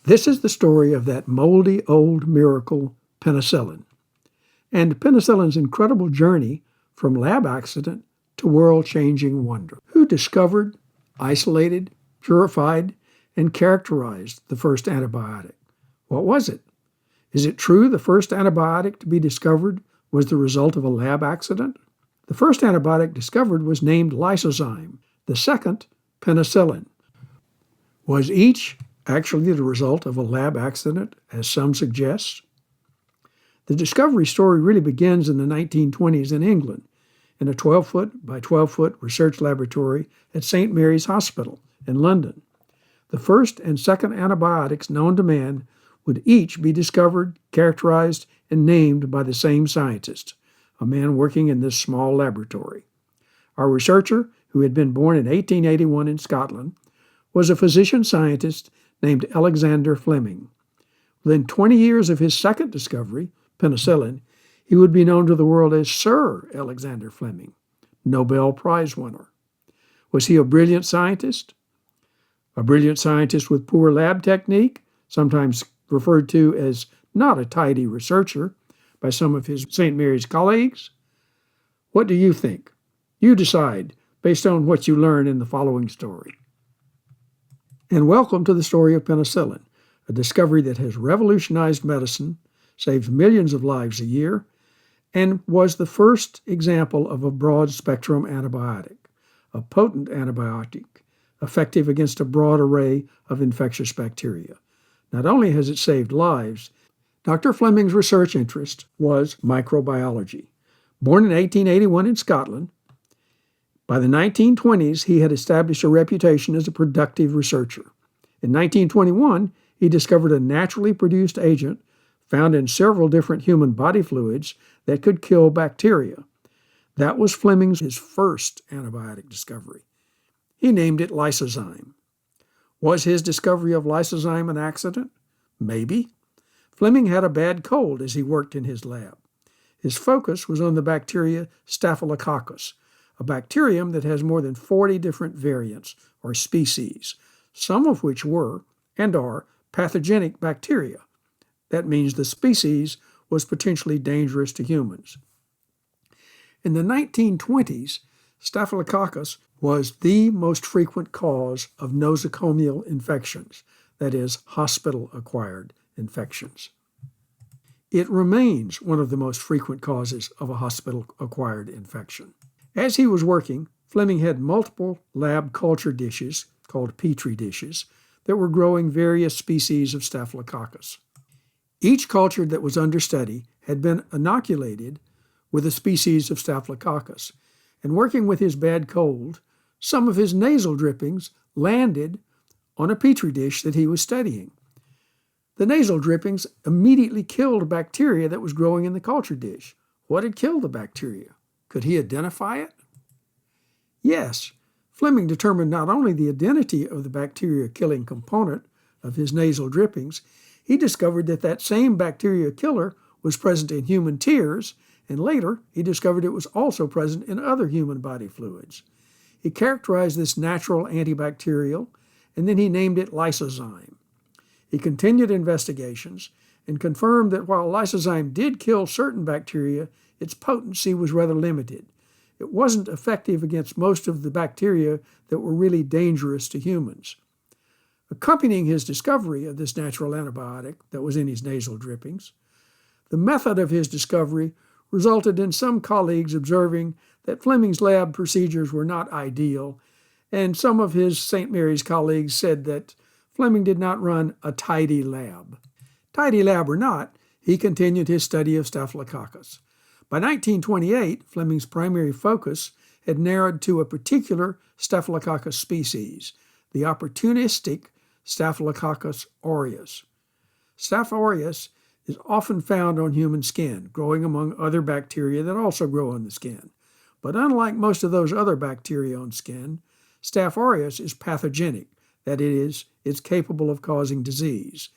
This is the story of that moldy old miracle, penicillin, and penicillin's incredible journey from lab accident to world-changing wonder. Who discovered, isolated, purified, and characterized the first antibiotic? What was it? Is it true the first antibiotic to be discovered was the result of a lab accident? The first antibiotic discovered was named lysozyme, the second, penicillin. Was each actually the result of a lab accident, as some suggest? The discovery story really begins in the 1920s in England, in a 12-foot by 12-foot research laboratory at St. Mary's Hospital in London. The first and second antibiotics known to man would each be discovered, characterized, and named by the same scientist, a man working in this small laboratory. Our researcher, who had been born in 1881 in Scotland, was a physician-scientist named Alexander Fleming. Within 20 years of his second discovery, penicillin, he would be known to the world as Sir Alexander Fleming, Nobel Prize winner. Was he a brilliant scientist? A brilliant scientist with poor lab technique, sometimes referred to as not a tidy researcher by some of his St. Mary's colleagues? What do you think? You decide based on what you learn in the following story. And welcome to the story of penicillin, a discovery that has revolutionized medicine, saves millions of lives a year, and was the first example of a broad-spectrum antibiotic, a potent antibiotic, effective against a broad array of infectious bacteria. Not only has it saved lives, Dr. Fleming's research interest was microbiology. Born in 1881 in Scotland, by the 1920s, he had established a reputation as a productive researcher. In 1921, he discovered a naturally produced agent found in several different human body fluids that could kill bacteria. That was Fleming's first antibiotic discovery. He named it lysozyme. Was his discovery of lysozyme an accident? Maybe. Fleming had a bad cold as he worked in his lab. His focus was on the bacteria Staphylococcus, a bacterium that has more than 40 different variants or species, some of which were and are pathogenic bacteria. That means the species was potentially dangerous to humans. In the 1920s, Staphylococcus was the most frequent cause of nosocomial infections, that is, hospital-acquired infections. It remains one of the most frequent causes of a hospital-acquired infection. As he was working, Fleming had multiple lab culture dishes, called Petri dishes, that were growing various species of Staphylococcus. Each culture that was under study had been inoculated with a species of Staphylococcus, and working with his bad cold, some of his nasal drippings landed on a Petri dish that he was studying. The nasal drippings immediately killed bacteria that was growing in the culture dish. What had killed the bacteria? Could he identify it? Yes. Fleming determined not only the identity of the bacteria-killing component of his nasal drippings, he discovered that that same bacteria killer was present in human tears, and later he discovered it was also present in other human body fluids. He characterized this natural antibacterial, and then he named it lysozyme. He continued investigations and confirmed that while lysozyme did kill certain bacteria, its potency was rather limited. It wasn't effective against most of the bacteria that were really dangerous to humans. Accompanying his discovery of this natural antibiotic that was in his nasal drippings, the method of his discovery resulted in some colleagues observing that Fleming's lab procedures were not ideal, and some of his St. Mary's colleagues said that Fleming did not run a tidy lab. Tidy lab or not, he continued his study of Staphylococcus. By 1928, Fleming's primary focus had narrowed to a particular Staphylococcus species, the opportunistic Staphylococcus aureus. Staph aureus is often found on human skin, growing among other bacteria that also grow on the skin. But unlike most of those other bacteria on skin, Staph aureus is pathogenic, that is, it's capable of causing disease.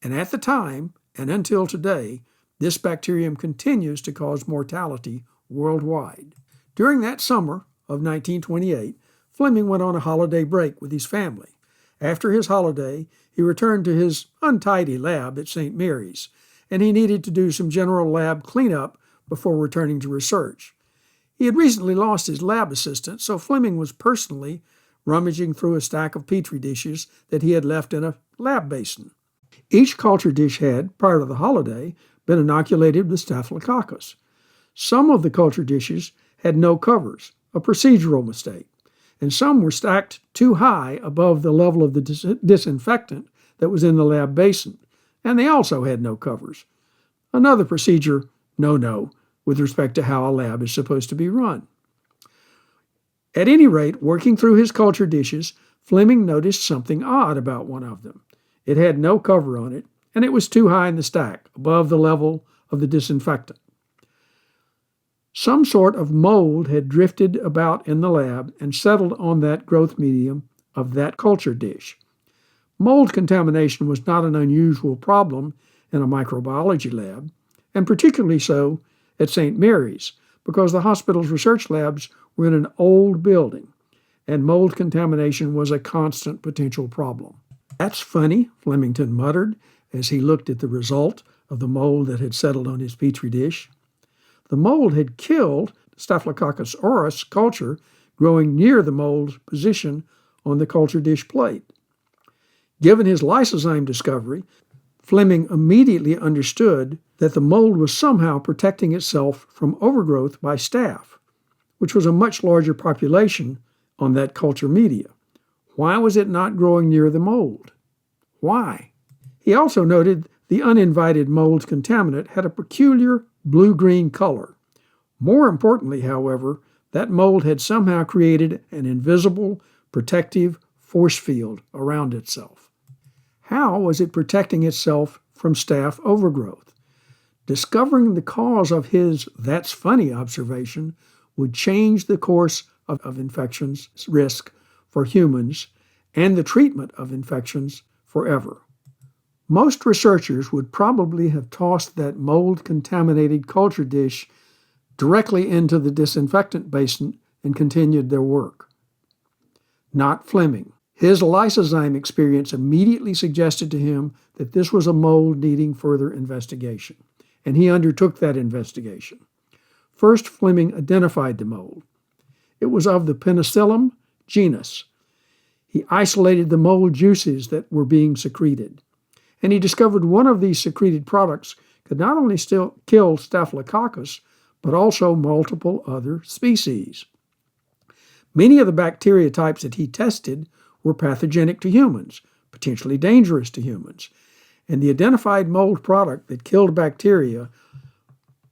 And at the time, and until today, this bacterium continues to cause mortality worldwide. During that summer of 1928, Fleming went on a holiday break with his family. After his holiday, he returned to his untidy lab at St. Mary's, and he needed to do some general lab cleanup before returning to research. He had recently lost his lab assistant, so Fleming was personally rummaging through a stack of petri dishes that he had left in a lab basin. Each culture dish had, prior to the holiday, been inoculated with Staphylococcus. Some of the culture dishes had no covers, a procedural mistake, and some were stacked too high above the level of the disinfectant that was in the lab basin, and they also had no covers. Another procedure no-no with respect to how a lab is supposed to be run. At any rate, working through his culture dishes, Fleming noticed something odd about one of them. It had no cover on it, and it was too high in the stack, above the level of the disinfectant. Some sort of mold had drifted about in the lab and settled on that growth medium of that culture dish. Mold contamination was not an unusual problem in a microbiology lab, and particularly so at St. Mary's, because the hospital's research labs were in an old building, and mold contamination was a constant potential problem. "That's funny," Flemington muttered as he looked at the result of the mold that had settled on his petri dish. The mold had killed Staphylococcus aureus culture growing near the mold's position on the culture dish plate. Given his lysozyme discovery, Fleming immediately understood that the mold was somehow protecting itself from overgrowth by staph, which was a much larger population on that culture media. Why was it not growing near the mold? Why? He also noted the uninvited mold contaminant had a peculiar blue-green color. More importantly, however, that mold had somehow created an invisible, protective force field around itself. How was it protecting itself from staph overgrowth? Discovering the cause of his "that's funny" observation would change the course of infections risk for humans and the treatment of infections forever. Most researchers would probably have tossed that mold-contaminated culture dish directly into the disinfectant basin and continued their work. Not Fleming. His lysozyme experience immediately suggested to him that this was a mold needing further investigation, and he undertook that investigation. First, Fleming identified the mold. It was of the penicillin genus. He isolated the mold juices that were being secreted, and he discovered one of these secreted products could not only still kill Staphylococcus, but also multiple other species. Many of the bacteria types that he tested were pathogenic to humans, potentially dangerous to humans, and the identified mold product that killed bacteria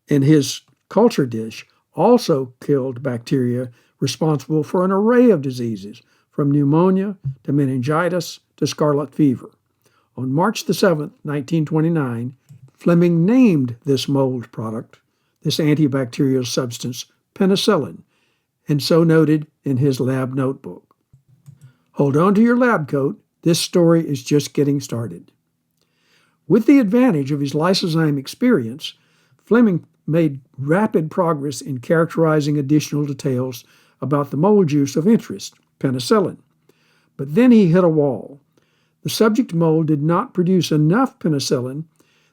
in his culture dish also killed bacteria responsible for an array of diseases, from pneumonia to meningitis to scarlet fever. On March the 7th, 1929, Fleming named this mold product, this antibacterial substance, penicillin, and so noted in his lab notebook. Hold on to your lab coat. This story is just getting started. With the advantage of his lysozyme experience, Fleming made rapid progress in characterizing additional details about the mold juice of interest, penicillin. But then he hit a wall. The subject mold did not produce enough penicillin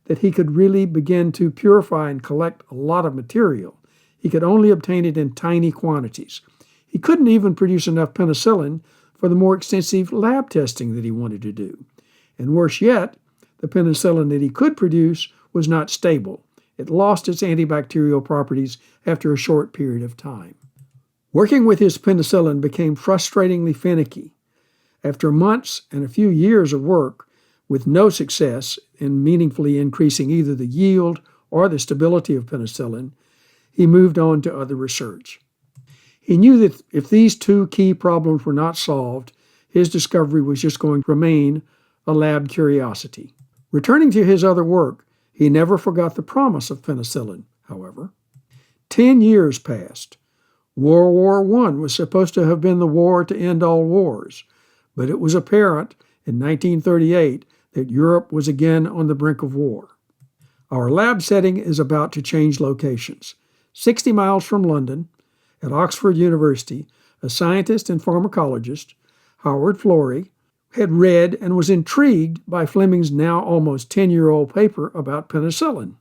that he could really begin to purify and collect a lot of material. He could only obtain it in tiny quantities. He couldn't even produce enough penicillin for the more extensive lab testing that he wanted to do. And worse yet, the penicillin that he could produce was not stable. It lost its antibacterial properties after a short period of time. Working with his penicillin became frustratingly finicky. After months and a few years of work, with no success in meaningfully increasing either the yield or the stability of penicillin, he moved on to other research. He knew that if these two key problems were not solved, his discovery was just going to remain a lab curiosity. Returning to his other work, he never forgot the promise of penicillin, however. 10 years passed. World War I was supposed to have been the war to end all wars, but it was apparent in 1938 that Europe was again on the brink of war. Our lab setting is about to change locations. 60 miles from London, at Oxford University, a scientist and pharmacologist, Howard Florey, had read and was intrigued by Fleming's now almost 10-year-old paper about penicillin.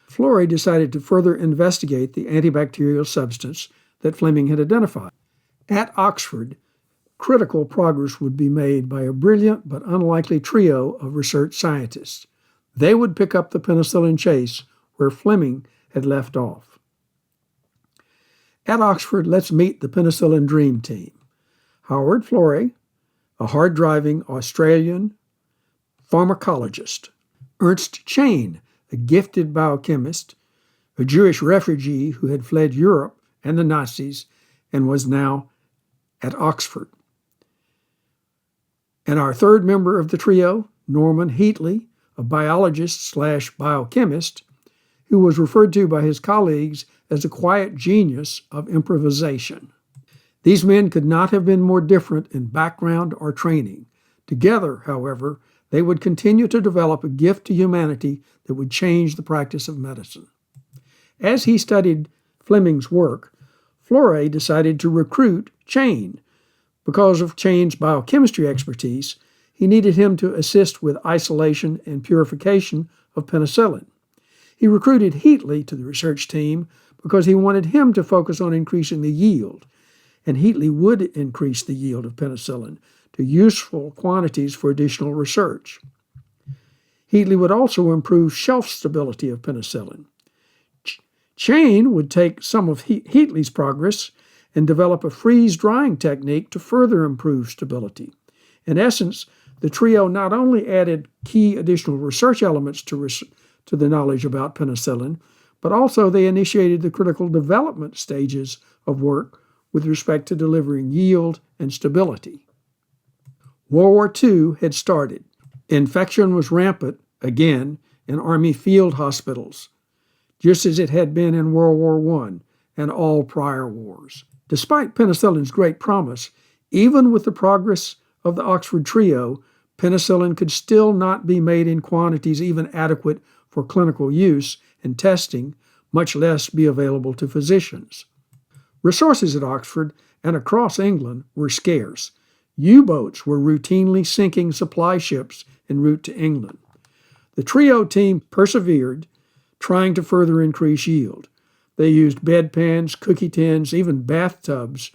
Florey decided to further investigate the antibacterial substance that Fleming had identified. At Oxford, critical progress would be made by a brilliant but unlikely trio of research scientists. They would pick up the penicillin chase where Fleming had left off. At Oxford, let's meet the penicillin dream team. Howard Florey, a hard-driving Australian pharmacologist. Ernst Chain, a gifted biochemist, a Jewish refugee who had fled Europe and the Nazis and was now at Oxford. And our third member of the trio, Norman Heatley, a biologist/biochemist, who was referred to by his colleagues as a quiet genius of improvisation. These men could not have been more different in background or training. Together, however, they would continue to develop a gift to humanity that would change the practice of medicine. As he studied Fleming's work, Florey decided to recruit Chain. Because of Chain's biochemistry expertise, he needed him to assist with isolation and purification of penicillin. He recruited Heatley to the research team because he wanted him to focus on increasing the yield, and Heatley would increase the yield of penicillin to useful quantities for additional research. Heatley would also improve shelf stability of penicillin. Chain would take some of Heatley's progress and develop a freeze-drying technique to further improve stability. In essence, the trio not only added key additional research elements to the knowledge about penicillin, but also they initiated the critical development stages of work with respect to delivering yield and stability. World War II had started. Infection was rampant, again, in Army field hospitals, just as it had been in World War I and all prior wars. Despite penicillin's great promise, even with the progress of the Oxford trio, penicillin could still not be made in quantities even adequate for clinical use and testing, much less be available to physicians. Resources at Oxford and across England were scarce. U-boats were routinely sinking supply ships en route to England. The trio team persevered, trying to further increase yield. They used bedpans, cookie tins, even bathtubs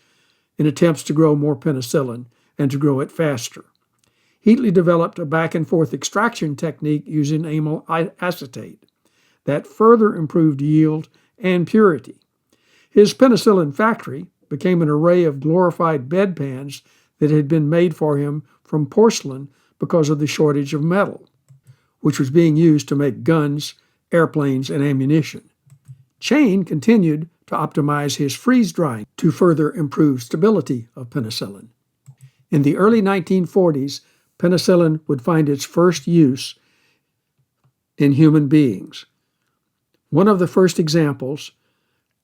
in attempts to grow more penicillin and to grow it faster. Heatley developed a back-and-forth extraction technique using amyl acetate that further improved yield and purity. His penicillin factory became an array of glorified bedpans that had been made for him from porcelain because of the shortage of metal, which was being used to make guns, airplanes, and ammunition. Chain continued to optimize his freeze-drying to further improve stability of penicillin. In the early 1940s, penicillin would find its first use in human beings. One of the first examples,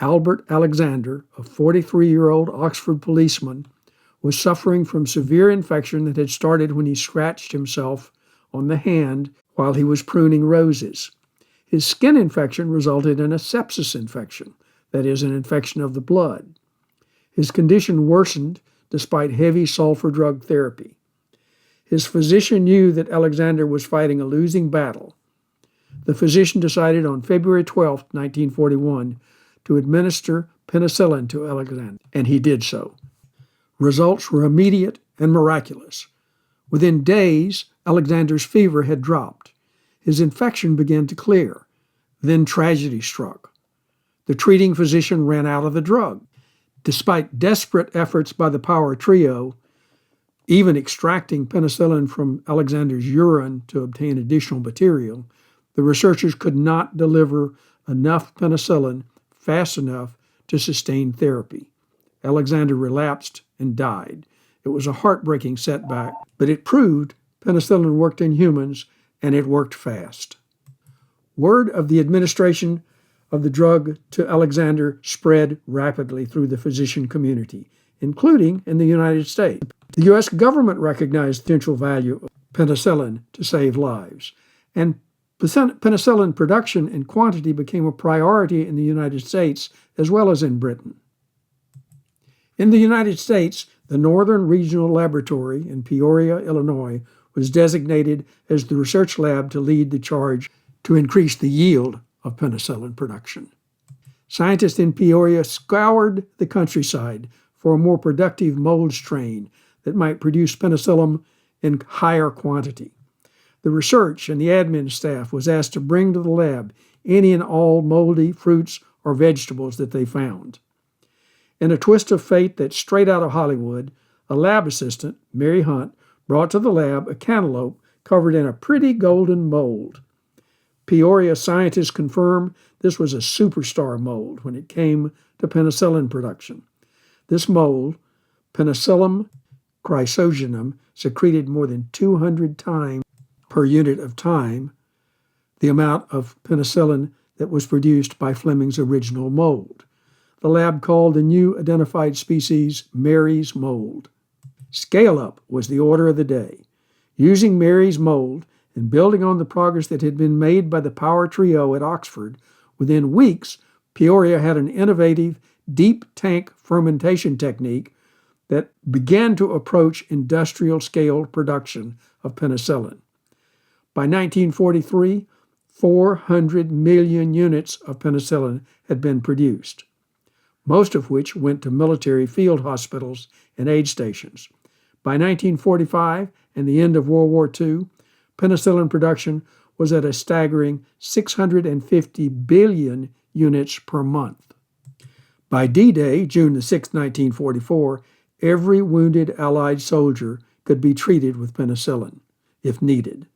Albert Alexander, a 43-year-old Oxford policeman, was suffering from severe infection that had started when he scratched himself on the hand while he was pruning roses. His skin infection resulted in a sepsis infection, that is, an infection of the blood. His condition worsened despite heavy sulfur drug therapy. His physician knew that Alexander was fighting a losing battle. The physician decided on February 12, 1941, to administer penicillin to Alexander, and he did so. Results were immediate and miraculous. Within days, Alexander's fever had dropped. His infection began to clear. Then tragedy struck. The treating physician ran out of the drug. Despite desperate efforts by the power trio, even extracting penicillin from Alexander's urine to obtain additional material, the researchers could not deliver enough penicillin fast enough to sustain therapy. Alexander relapsed and died. It was a heartbreaking setback, but it proved penicillin worked in humans, and it worked fast. Word of the administration of the drug to Alexander spread rapidly through the physician community, including in the United States. The U.S. government recognized the potential value of penicillin to save lives, and penicillin production and quantity became a priority in the United States as well as in Britain. In the United States, The Northern Regional Laboratory in Peoria, Illinois, was designated as the research lab to lead the charge to increase the yield of penicillin production. Scientists in Peoria scoured the countryside for a more productive mold strain that might produce penicillin in higher quantity. The research and the admin staff was asked to bring to the lab any and all moldy fruits or vegetables that they found. In a twist of fate that's straight out of Hollywood, a lab assistant, Mary Hunt, brought to the lab a cantaloupe covered in a pretty golden mold. Peoria scientists confirmed this was a superstar mold when it came to penicillin production. This mold, Penicillium chrysogenum, secreted more than 200 times per unit of time the amount of penicillin that was produced by Fleming's original mold. The lab called the new identified species Mary's mold. Scale up was the order of the day. Using Mary's mold and building on the progress that had been made by the Power Trio at Oxford, within weeks, Peoria had an innovative deep tank fermentation technique that began to approach industrial scale production of penicillin. By 1943, 400 million units of penicillin had been produced, most of which went to military field hospitals and aid stations. By 1945 and the end of World War II, penicillin production was at a staggering 650 billion units per month. By D-Day, June 6, 1944, every wounded Allied soldier could be treated with penicillin, if needed.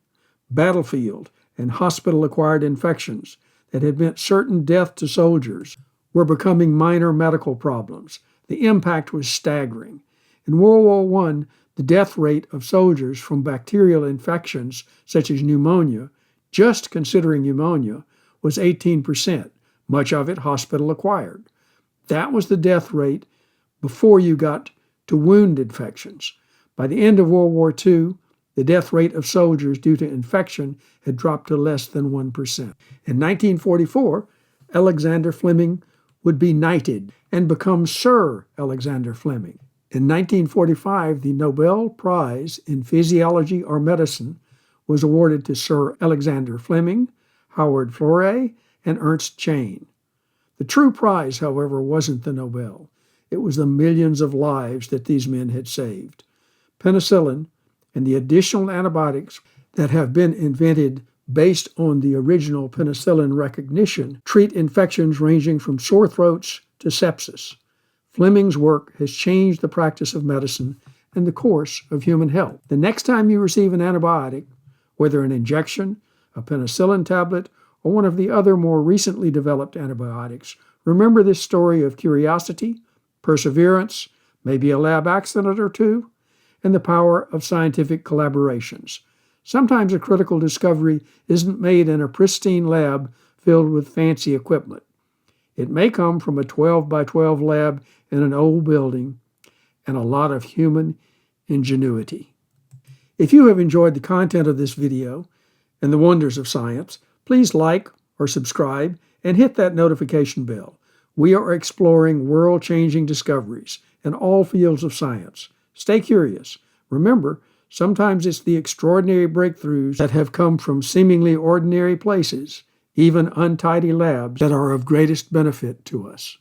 Battlefield and hospital-acquired infections that had meant certain death to soldiers were becoming minor medical problems. The impact was staggering. In World War I, the death rate of soldiers from bacterial infections such as pneumonia, just considering pneumonia, was 18%, much of it hospital-acquired. That was the death rate before you got to wound infections. By the end of World War II, the death rate of soldiers due to infection had dropped to less than 1%. In 1944, Alexander Fleming would be knighted and become Sir Alexander Fleming. In 1945, the Nobel Prize in Physiology or Medicine was awarded to Sir Alexander Fleming, Howard Florey, and Ernst Chain. The true prize, however, wasn't the Nobel. It was the millions of lives that these men had saved. Penicillin and the additional antibiotics that have been invented based on the original penicillin recognition treat infections ranging from sore throats to sepsis. Fleming's work has changed the practice of medicine and the course of human health. The next time you receive an antibiotic, whether an injection, a penicillin tablet, or one of the other more recently developed antibiotics, remember this story of curiosity, perseverance, maybe a lab accident or two, and the power of scientific collaborations. Sometimes a critical discovery isn't made in a pristine lab filled with fancy equipment. It may come from a 12 by 12 lab in an old building and a lot of human ingenuity. If you have enjoyed the content of this video and the wonders of science, please like or subscribe and hit that notification bell. We are exploring world-changing discoveries in all fields of science. Stay curious. Remember, sometimes it's the extraordinary breakthroughs that have come from seemingly ordinary places, even untidy labs, that are of greatest benefit to us.